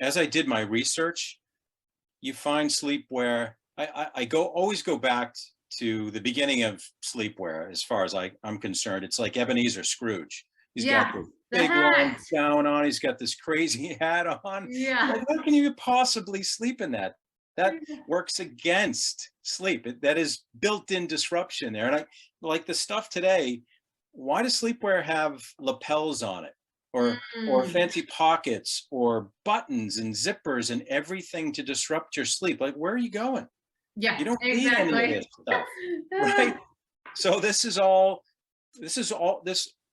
as I did my research, you find sleepwear. I always go back to the beginning of sleepwear as far as I'm concerned. It's like Ebenezer Scrooge. He's got Yeah, the the big long hat. gown on. He's got this crazy hat on. Yeah. Like, how can you possibly sleep in that? That works against sleep. That is built-in disruption there. And I like the stuff today. Why does sleepwear have lapels on it? Or Mm. fancy pockets or buttons and zippers and everything to disrupt your sleep. Like, where are you going? Yeah, You don't need any of this exactly. stuff, right? So this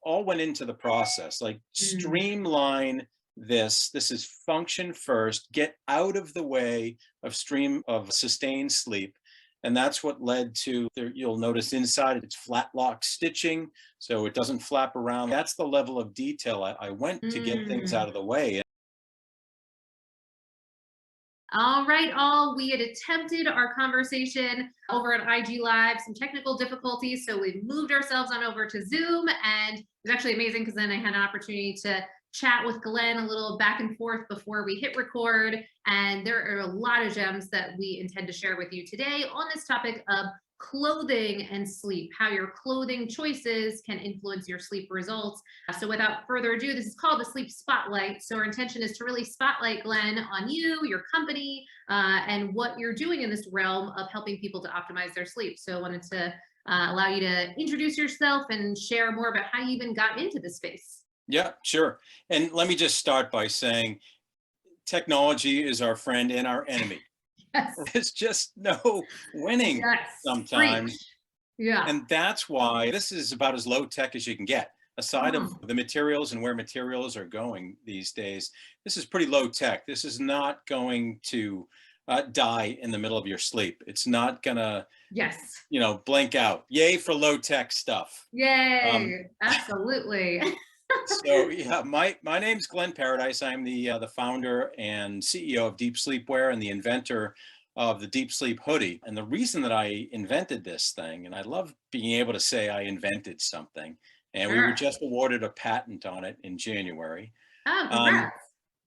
all went into the process. Like, Mm. streamline this. This is function first. Get out of the way of sustained sleep. And that's what led to there. You'll notice inside it's flat lock stitching, so it doesn't flap around. That's the level of detail I went to get things out Mm. of the way. All right, all. We had attempted our conversation over at IG Live, some technical difficulties. So we moved ourselves on over to Zoom. And it was actually amazing because then I had an opportunity to chat with Glenn a little back and forth before we hit record. And there are a lot of gems that we intend to share with you today on this topic of clothing and sleep, how your clothing choices can influence your sleep results. So without further ado, this is called the Sleep Spotlight. So our intention is to really spotlight, Glenn, on you, your company, and what you're doing in this realm of helping people to optimize their sleep. So I wanted to allow you to introduce yourself and share more about how you even got into this space. Yeah, sure. And let me just start by saying technology is our friend and our enemy. Yes. There's just no winning Yes. Preach. sometimes. Yeah. And that's why this is about as low tech as you can get. Aside of Mm. the materials and where materials are going these days, this is pretty low tech. This is not going to die in the middle of your sleep. It's not gonna, Yes. blink out. Yay for low tech stuff. Um, Yay. Absolutely. so yeah, my name's Glenn Paradise. I'm the founder and CEO of Dēp Slēpwear and the inventor of the Deep Sleep hoodie. And the reason that I invented this thing, and I love being able to say I invented something, and we were Sure. just awarded a patent on it in January, Oh, um, congrats.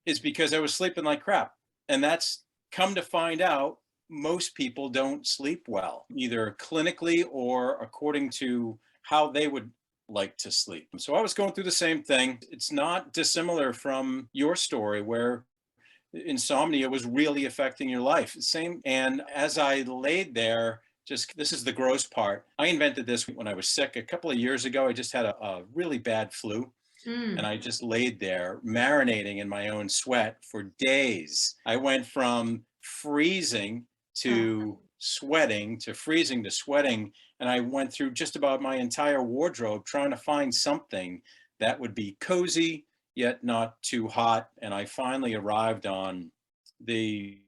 is because I was sleeping like crap. And that's come to find out most people don't sleep well, either clinically or according to how they would like to sleep. So I was going through the same thing. It's not dissimilar from your story where insomnia was really affecting your life. Same. And as I laid there, just this is the gross part. I invented this when I was sick a couple of years ago. I just had a really bad flu. And Mm. I just laid there marinating in my own sweat for days. I went from freezing Oh, to sweating to freezing to sweating. And I went through just about my entire wardrobe trying to find something that would be cozy, yet not too hot. And I finally arrived on the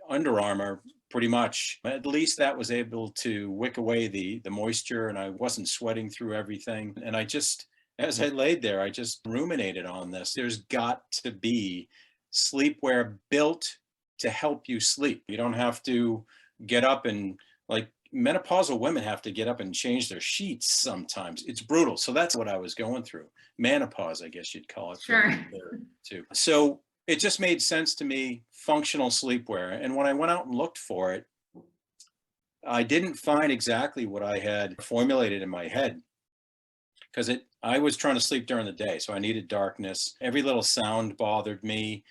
Under Armour. Pretty much, at least that was able to wick away the moisture, and I wasn't sweating through everything. And I just, as I laid there, I just ruminated on this. There's got to be sleepwear built to help you sleep. You don't have to get up and, like, menopausal women have to get up and change their sheets sometimes. It's brutal. So that's what I was going through. Menopause, I guess you'd call it for sure. women there too. So it just made sense to me, functional sleepwear. And when I went out and looked for it, I didn't find exactly what I had formulated in my head because I was trying to sleep during the day, so I needed darkness. Every little sound bothered me.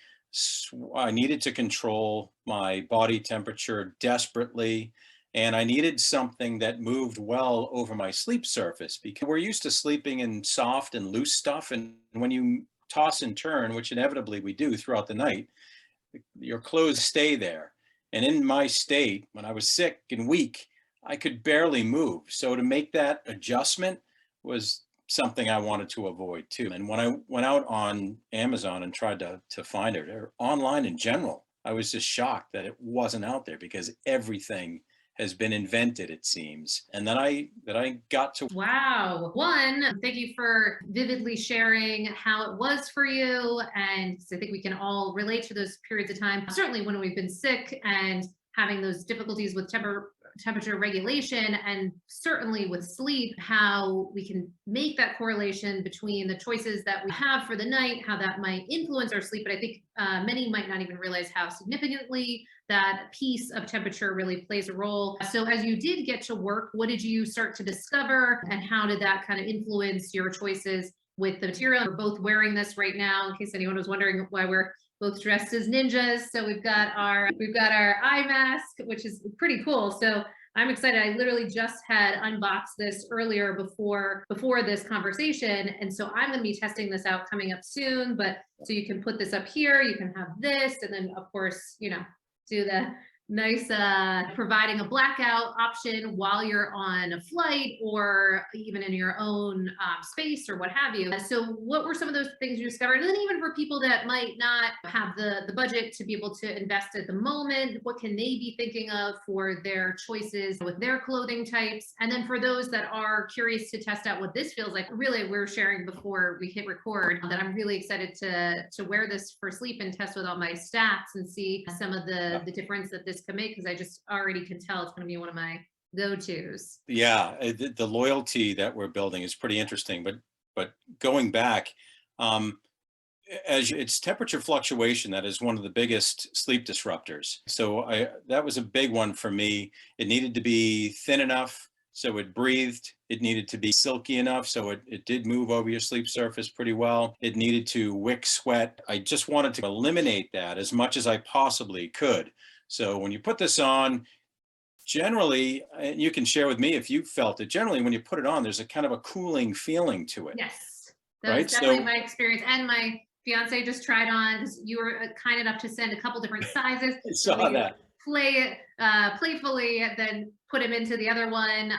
I needed to control my body temperature desperately, and I needed something that moved well over my sleep surface because we're used to sleeping in soft and loose stuff, and when you toss and turn, which inevitably we do throughout the night, your clothes stay there. And in my state, when I was sick and weak, I could barely move. So to make that adjustment was something I wanted to avoid too. And when I went out on Amazon and tried to find it, or online in general, I was just shocked that it wasn't out there because everything has been invented, it seems. And then I got to. Wow. One, thank you for vividly sharing how it was for you. And I think we can all relate to those periods of time, certainly when we've been sick and having those difficulties with temperature regulation, and certainly with sleep, how we can make that correlation between the choices that we have for the night, how that might influence our sleep. But I think many might not even realize how significantly that piece of temperature really plays a role. So as you did get to work, what did you start to discover, and how did that kind of influence your choices with the material? We're both wearing this right now, in case anyone was wondering why we're both dressed as ninjas. So we've got our eye mask, which is pretty cool. So I'm excited. I literally just had unboxed this earlier before this conversation. And so I'm going to be testing this out coming up soon. But so you can put this up here, you can have this, and then of course, you know, do the nice providing a blackout option while you're on a flight or even in your own space or what have you. So what were some of those things you discovered? And then even for people that might not have the budget to be able to invest at the moment, what can they be thinking of for their choices with their clothing types? And then for those that are curious to test out what this feels like, really, we're sharing before we hit record that I'm really excited to wear this for sleep and test with all my stats and see some of the difference that this can make, because I just already can tell it's going to be one of my go-tos. Yeah, the loyalty that we're building is pretty interesting. But going back, it's temperature fluctuation that is one of the biggest sleep disruptors. So that was a big one for me. It needed to be thin enough so it breathed. It needed to be silky enough so it did move over your sleep surface pretty well. It needed to wick sweat. I just wanted to eliminate that as much as I possibly could. So when you put this on, generally, and you can share with me if you felt it, generally when you put it on, there's a kind of a cooling feeling to it. Yes, that right? was definitely my experience. And my fiance just tried on, because you were kind enough to send a couple different sizes. I saw that. Play it playfully, then put him into the other one,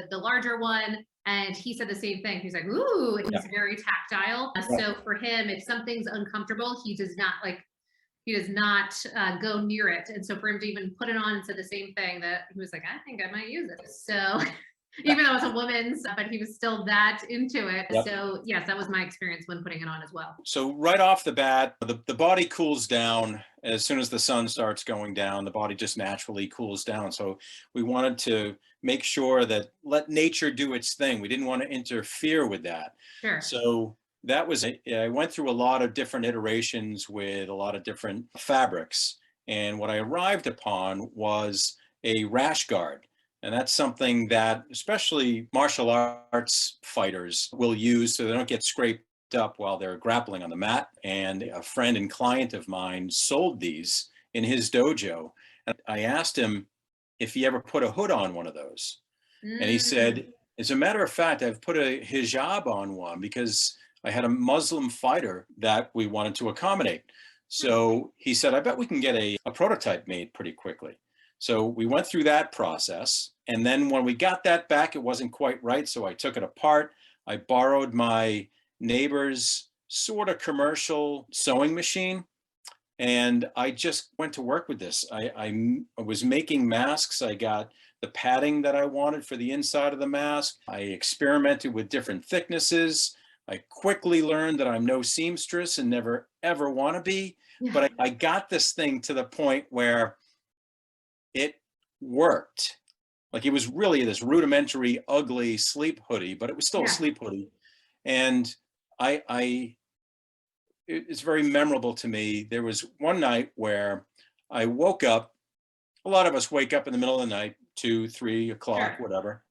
the larger one. And he said the same thing. He's like, ooh, he's very tactile. So for him, if something's uncomfortable, he does not go near it. And so for him to even put it on and said the same thing, that he was like, I think I might use it. So even though it's a woman's, but he was still that into it. Yep. So yes, that was my experience when putting it on as well. So right off the bat, the body cools down as soon as the sun starts going down. The body just naturally cools down. So we wanted to make sure that let nature do its thing. We didn't want to interfere with that. Sure. So that was it. I went through a lot of different iterations with a lot of different fabrics. And what I arrived upon was a rash guard. And that's something that especially martial arts fighters will use so they don't get scraped up while they're grappling on the mat. And a friend and client of mine sold these in his dojo. And I asked him if he ever put a hood on one of those. And he said, as a matter of fact, I've put a hijab on one because I had a Muslim fighter that we wanted to accommodate. So he said, I bet we can get a prototype made pretty quickly. So we went through that process. And then when we got that back, it wasn't quite right. So I took it apart. I borrowed my neighbor's sort of commercial sewing machine. And I just went to work with this. I was making masks. I got the padding that I wanted for the inside of the mask. I experimented with different thicknesses. I quickly learned that I'm no seamstress and never, ever want to be. Yeah. But I got this thing to the point where it worked. Like it was really this rudimentary, ugly sleep hoodie, but it was still a sleep hoodie. And it's very memorable to me. There was one night where I woke up. A lot of us wake up in the middle of the night, 2, 3 o'clock, whatever.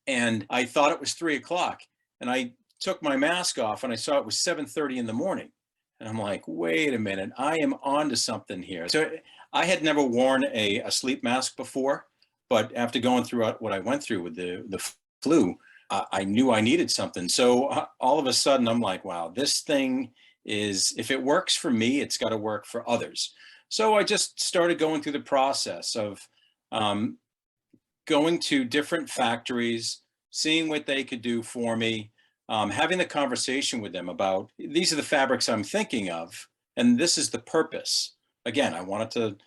And I thought it was 3 o'clock. And I took my mask off and I saw it was 7:30 in the morning. And I'm like, wait a minute, I am onto something here. So I had never worn a sleep mask before, but after going through what I went through with the flu, I knew I needed something. So all of a sudden I'm like, wow, this thing is, if it works for me, it's got to work for others. So I just started going through the process of going to different factories, seeing what they could do for me, having the conversation with them about, these are the fabrics I'm thinking of, and this is the purpose. Again, I wanted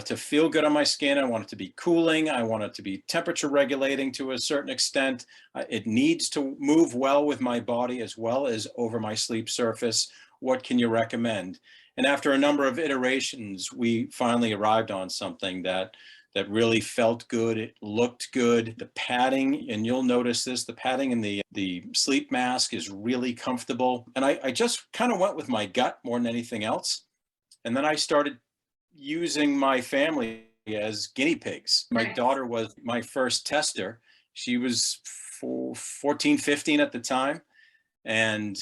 to feel good on my skin. I want it to be cooling. I want it to be temperature regulating to a certain extent. It needs to move well with my body as well as over my sleep surface. What can you recommend? And after a number of iterations, we finally arrived on something that that really felt good. It looked good. The padding, and you'll notice this, the padding in the sleep mask is really comfortable. And I just kind of went with my gut more than anything else. And then I started using my family as guinea pigs. My Nice. daughter was my first tester. She was 14, 15 at the time. And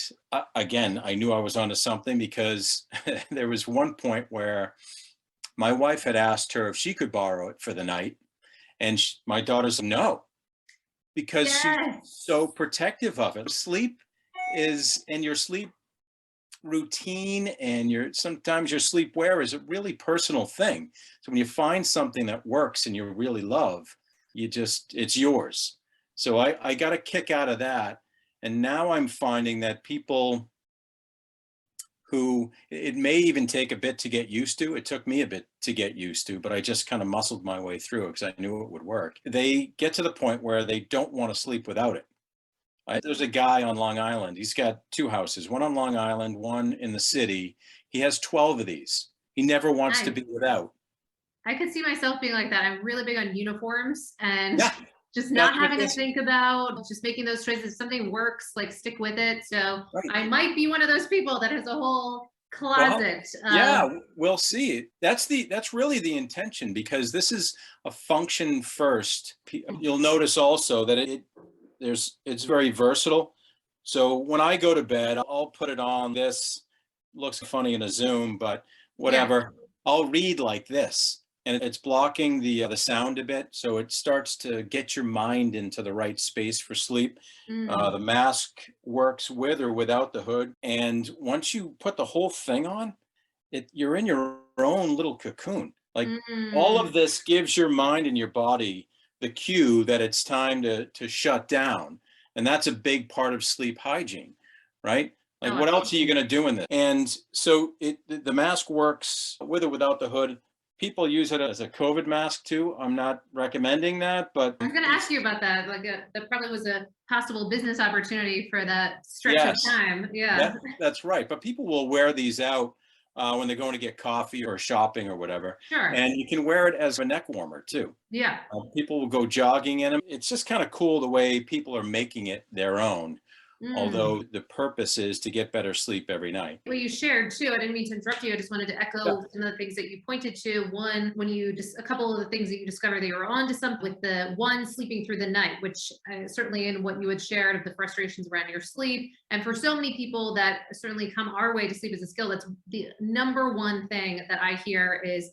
again, I knew I was onto something because there was one point where my wife had asked her if she could borrow it for the night. And my daughter said no, because she's Yes. so protective of it. Sleep is, and your sleep routine and sometimes your sleepwear is a really personal thing. So when you find something that works and you really love, it's yours. So I got a kick out of that. And now I'm finding that people who, it may even take a bit to get used to. It took me a bit to get used to, but I just kind of muscled my way through it because I knew it would work. They get to the point where they don't want to sleep without it. There's a guy on Long Island. He's got two houses, one on Long Island, one in the city. He has 12 of these. He never wants to Nice. be without. I could see myself being like that. I'm really big on uniforms and Yeah, just not that's what having to this, think about just making those choices. If something works, like stick with it. So right. I might be one of those people that has a whole Well, closet yeah, of we'll see. That's really the intention, because this is a function first. You'll notice also that it's very versatile. So when I go to bed, I'll put it on. This looks funny in a Zoom, but yeah. whatever. I'll read like this, and it's blocking the sound a bit, so it starts to get your mind into the right space for sleep. Mm, The mask works with or without the hood, and once you put the whole thing on, you're in your own little cocoon. Like, all of mm. this gives your mind and your body the cue that it's time to shut down. And that's a big part of sleep hygiene, right? Like, Oh, what else are you absolutely. going to do in this? And so the mask works with or without the hood. People use it as a COVID mask too. I'm not recommending that, but I was going to ask you about that. Like, that probably was a possible business opportunity for that stretch of yes, time. Yeah, that's right. But people will wear these out when they're going to get coffee or shopping or whatever. sure. And you can wear it as a neck warmer too. Yeah. People will go jogging in them. It's just kind of cool the way people are making it their own, Mm. although the purpose is to get better sleep every night. What you shared too, I didn't mean to interrupt you. I just wanted to Yeah. echo some of the things that you pointed to. One, when you just a couple of the things that you discovered that you were onto something with the one sleeping through the night, which certainly in what you had shared of the frustrations around your sleep. And for so many people that certainly come our way to sleep as a skill, that's the number one thing that I hear is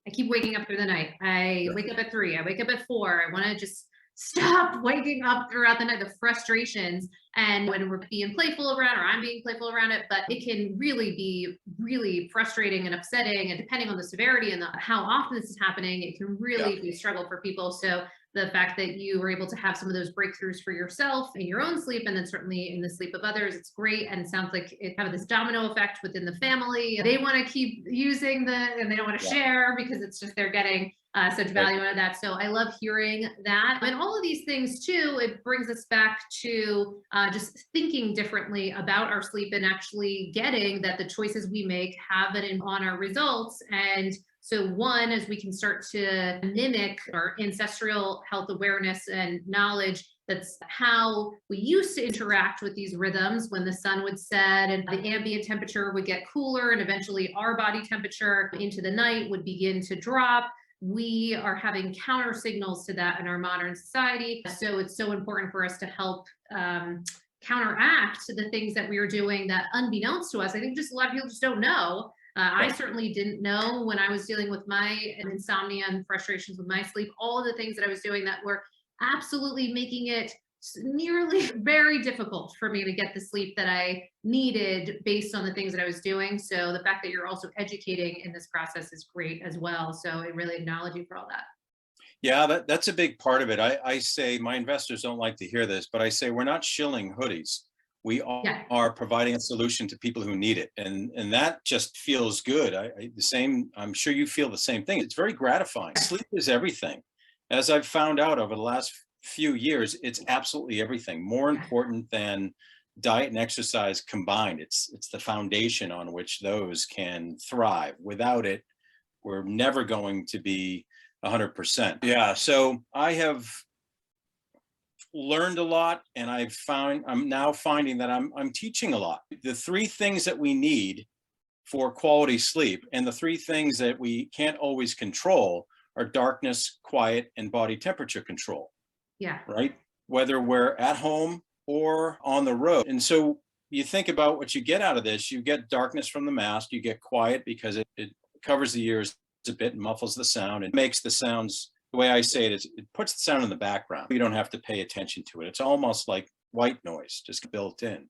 I keep waking up through the night. I wake up at 3, I wake up at 4. I want to just stop waking up throughout the night, the frustrations. And when we're being playful around, or I'm being playful around it, but it can really be really frustrating and upsetting. And depending on the severity and how often this is happening, it can Yeah. really be a struggle for people. So the fact that you were able to have some of those breakthroughs for yourself in your own sleep, and then certainly in the sleep of others, it's great. And it sounds like it have this domino effect within the family. They want to keep using and they don't want to Yeah. share because it's just they're getting such value out of that. So I love hearing that. And all of these things too, it brings us back to just thinking differently about our sleep and actually getting that the choices we make have it on our results. And so one, as we can start to mimic our ancestral health awareness and knowledge, that's how we used to interact with these rhythms when the sun would set and the ambient temperature would get cooler, and eventually our body temperature into the night would begin to drop. We are having counter signals to that in our modern society. So it's so important for us to help counteract the things that we are doing that, unbeknownst to us, I think just a lot of people just don't know. I certainly didn't know when I was dealing with my insomnia and frustrations with my sleep, all of the things that I was doing that were absolutely making it nearly very difficult for me to get the sleep that I needed based on the things that I was doing. So the fact that you're also educating in this process is great as well. So I really acknowledge you for all that. Yeah, that's a big part of it. I say, my investors don't like to hear this, but I say we're not shilling hoodies. We Yeah. are providing a solution to people who need it, and that just feels good. The same. I'm sure you feel the same thing. It's very gratifying. Sleep is everything, as I've found out over the last few years. It's absolutely everything. More important than diet and exercise combined. It's the foundation on which those can thrive. Without it, we're never going to be 100%. Yeah. So I have learned a lot, and I'm now finding that I'm teaching a lot. The three things that we need for quality sleep, and the three things that we can't always control, are darkness, quiet, and body temperature control, Yeah. right? Whether we're at home or on the road. And so you think about what you get out of this. You get darkness from the mask, you get quiet because it covers the ears a bit and muffles the sound and makes the sounds, the way I say it is, it puts the sound in the background. You don't have to pay attention to it. It's almost like white noise, just built in.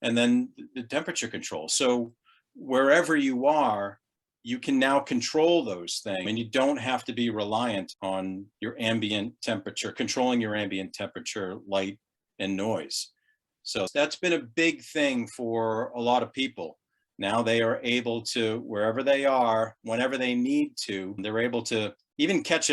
And then the temperature control. So wherever you are, you can now control those things, and you don't have to be reliant on your ambient temperature, controlling your ambient temperature, light, and noise. So that's been a big thing for a lot of people. Now they are able to, wherever they are, whenever they need to, they're able to even catch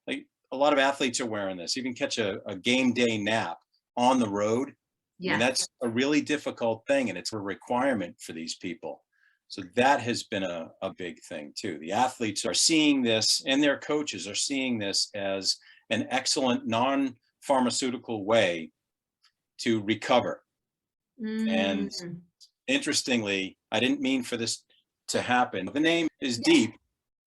like a lot of athletes are wearing this, even catch a game day nap on the road. I mean, Yes. that's a really difficult thing, and it's a requirement for these people. So that has been a big thing too. The athletes are seeing this, and their coaches are seeing this as an excellent non-pharmaceutical way to recover. And Mm. interestingly, I didn't mean for this to happen. The name is Yeah. Dēp,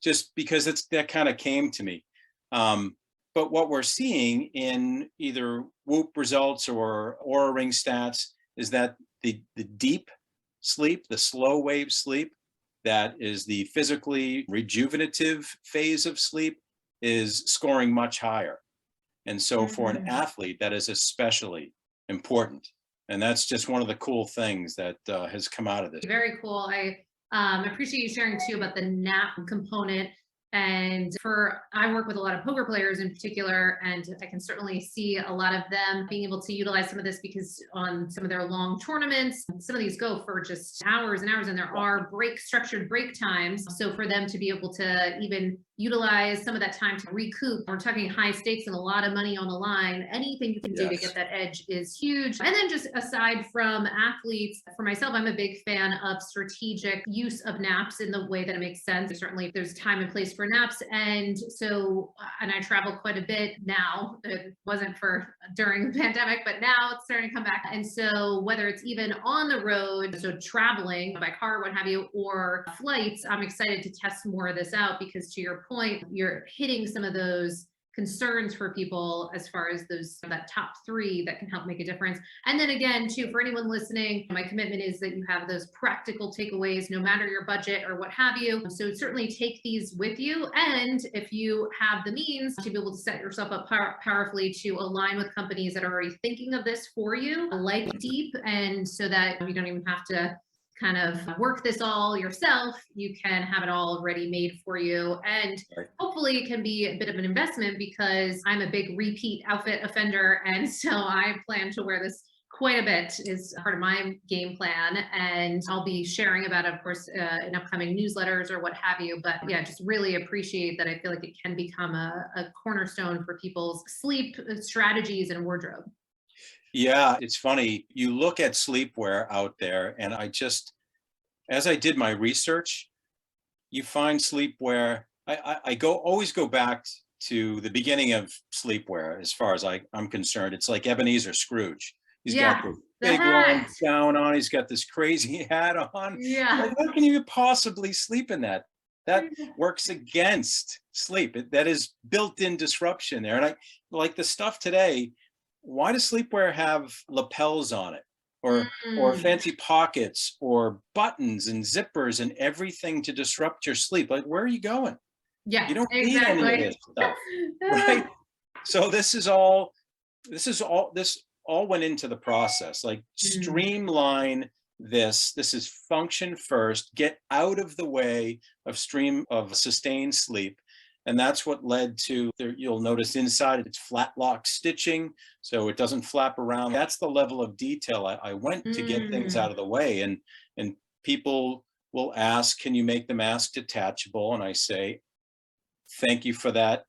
just because that kind of came to me. But what we're seeing in either Whoop results or Aura Ring stats is that the deep sleep, the slow wave sleep, that is the physically rejuvenative phase of sleep, is scoring much higher. And so for an Mm. athlete, that is especially important. And that's just one of the cool things that has come out of this. Very cool. I appreciate you sharing too about the nap component. And I work with a lot of poker players in particular, and I can certainly see a lot of them being able to utilize some of this because on some of their long tournaments, some of these go for just hours and hours, and there are structured break times. So for them to be able to even utilize some of that time to recoup, we're talking high stakes and a lot of money on the line. Anything you can do to get that edge is huge. And then just aside from athletes, for myself, I'm a big fan of strategic use of naps in the way that it makes sense. Certainly there's time and place for naps. And so, and I travel quite a bit now. It wasn't for during the pandemic, but now it's starting to come back. And so whether it's even on the road, so traveling by car, what have you, or flights, I'm excited to test more of this out because to your point, you're hitting some of those concerns for people as far as that top three that can help make a difference. And then again, too, for anyone listening, my commitment is that you have those practical takeaways, no matter your budget or what have you. So certainly take these with you. And if you have the means to be able to set yourself up powerfully to align with companies that are already thinking of this for you, like Dēp, and so that you don't even have to kind of work this all yourself, you can have it all ready made for you. And hopefully it can be a bit of an investment because I'm a big repeat outfit offender. And so I plan to wear this quite a bit is part of my game plan. And I'll be sharing about it, of course, in upcoming newsletters or what have you. But yeah, just really appreciate that. I feel like it can become a cornerstone for people's sleep strategies and wardrobe. Yeah, it's funny. You look at sleepwear out there, and as I did my research, you find sleepwear. I always go back to the beginning of sleepwear as far as I'm concerned. It's like Ebenezer Scrooge. He's got this big long gown on. He's got this crazy hat on. Yeah. Like, how can you possibly sleep in that? That works against sleep. That is built-in disruption there. And I like the stuff today. Why does sleepwear have lapels on it, or fancy pockets, or buttons and zippers and everything to disrupt your sleep? Like, where are you going? Yeah, You don't need any of this stuff, right? So this all went into the process. Like, streamline this. This is function first. Get out of the way of sustained sleep. And that's what led to, you'll notice inside it's flat lock stitching, so it doesn't flap around. That's the level of detail I went to get things out of the way. And people will ask, can you make the mask detachable? And I say, thank you for that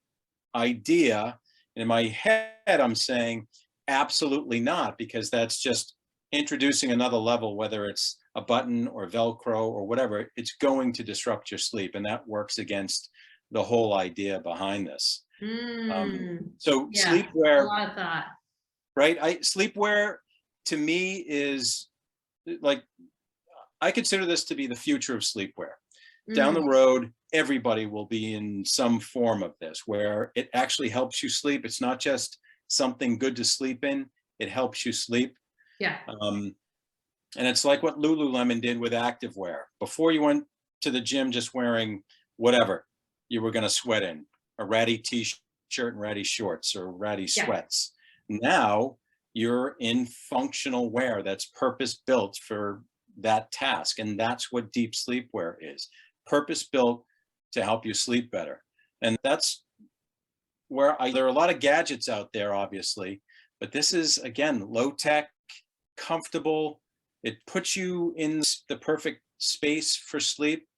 idea. In my head, I'm saying, absolutely not, because that's just introducing another level, whether it's a button or Velcro or whatever. It's going to disrupt your sleep, and that works against the whole idea behind this. So Yeah, a sleepwear, lot of thought. right? Sleepwear to me is like, I consider this to be the future of sleepwear. Down the road, everybody will be in some form of this where it actually helps you sleep. It's not just something good to sleep in, it helps you sleep. Yeah. And it's like what Lululemon did with activewear. Before you went to the gym just wearing whatever you were going to sweat in, a ratty t-shirt and ratty shorts or ratty Yeah. sweats. Now you're in functional wear that's purpose built for that task. And that's what Dēp Slēpwear is. Purpose built to help you sleep better. And that's where there are a lot of gadgets out there, obviously, but this is, again, low tech, comfortable. It puts you in the perfect space for sleep.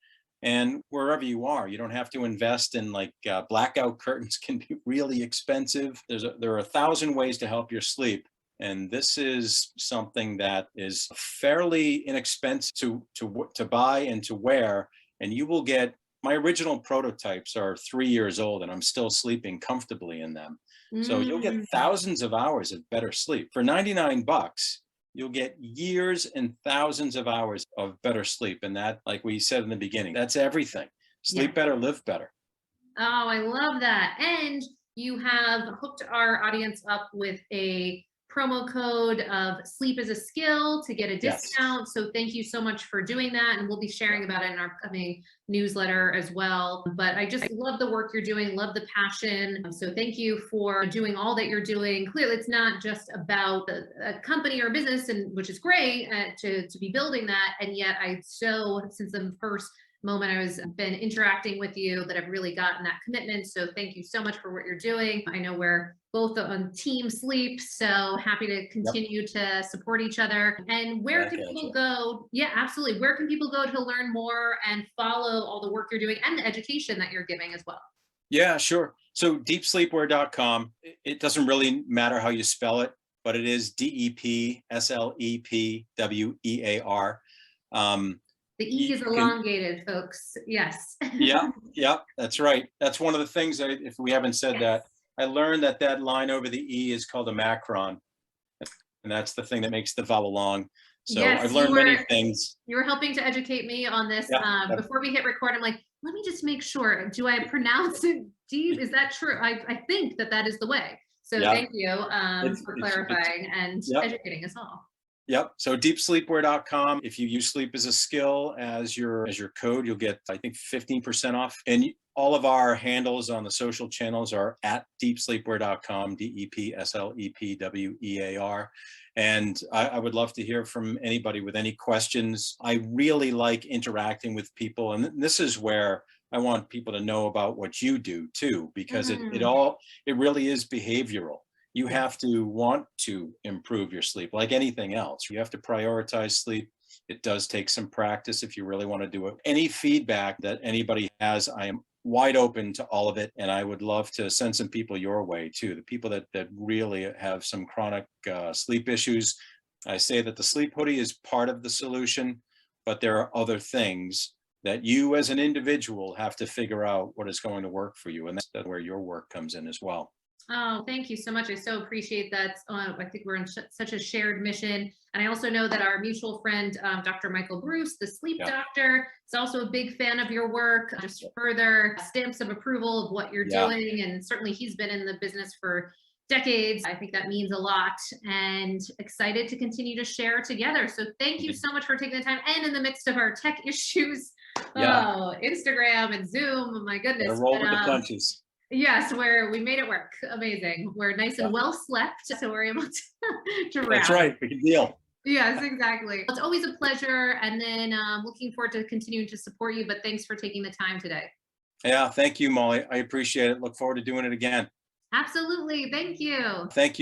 And wherever you are, you don't have to invest in like blackout curtains can be really expensive. There are 1,000 ways to help your sleep. And this is something that is fairly inexpensive to buy and to wear. And you will get, my original prototypes are 3 years old and I'm still sleeping comfortably in them. So you'll get thousands of hours of better sleep. For 99 bucks, you'll get years and thousands of hours of better sleep. And that, like we said in the beginning, that's everything. Sleep better, live better. Oh, I love that. And you have hooked our audience up with a promo code of sleep is a skill to get a discount. Yes. So thank you so much for doing that. And we'll be sharing about it in our upcoming newsletter as well. But I just love the work you're doing, love the passion. So thank you for doing all that you're doing. Clearly, it's not just about a company or a business, and which is great to be building that. And yet since the first moment I was been interacting with you, that I've really gotten that commitment. So thank you so much for what you're doing. I know we're both on team sleep, so happy to continue to support each other. And where can people go? Yeah, absolutely. Where can people go to learn more and follow all the work you're doing and the education that you're giving as well? Yeah, sure. So deepsleepwear.com, it doesn't really matter how you spell it, but it is DEPSLEPWEAR. The E is elongated, folks. Yes. Yeah, that's right. That's one of the things that, if we haven't said that, I learned that line over the E is called a macron. And that's the thing that makes the vowel long. So I've learned many things. You were helping to educate me on this. Before we hit record, I'm like, let me just make sure. Do I pronounce it D? Is that true? I think that is the way. So thank you for clarifying and educating us all. Yep. So deepsleepwear.com. If you use sleep as a skill as your code, you'll get, I think, 15% off. And all of our handles on the social channels are at deepsleepwear.com, DEPSLEPWEAR. And I would love to hear from anybody with any questions. I really like interacting with people. And this is where I want people to know about what you do too, because it really is behavioral. You have to want to improve your sleep like anything else. You have to prioritize sleep. It does take some practice if you really want to do it. Any feedback that anybody has, I am wide open to all of it. And I would love to send some people your way too. The people that really have some chronic sleep issues. I say that the sleep hoodie is part of the solution, but there are other things that you as an individual have to figure out what is going to work for you. And that's where your work comes in as well. Oh, thank you so much. I so appreciate that. I think we're in such a shared mission. And I also know that our mutual friend, Dr. Michael Bruce, the sleep doctor, is also a big fan of your work. Just further stamps of approval of what you're doing. And certainly he's been in the business for decades. I think that means a lot, and excited to continue to share together. So thank you so much for taking the time. And in the midst of our tech issues, Instagram and Zoom, my goodness. Roll with the punches. Yes, where we made it work. Amazing. We're nice and well slept, so we're able to wrap. That's right. Big deal. Yes, exactly. It's always a pleasure, and then looking forward to continuing to support you, but thanks for taking the time today. Yeah, thank you, Molly. I appreciate it. Look forward to doing it again. Absolutely. Thank you. Thank you.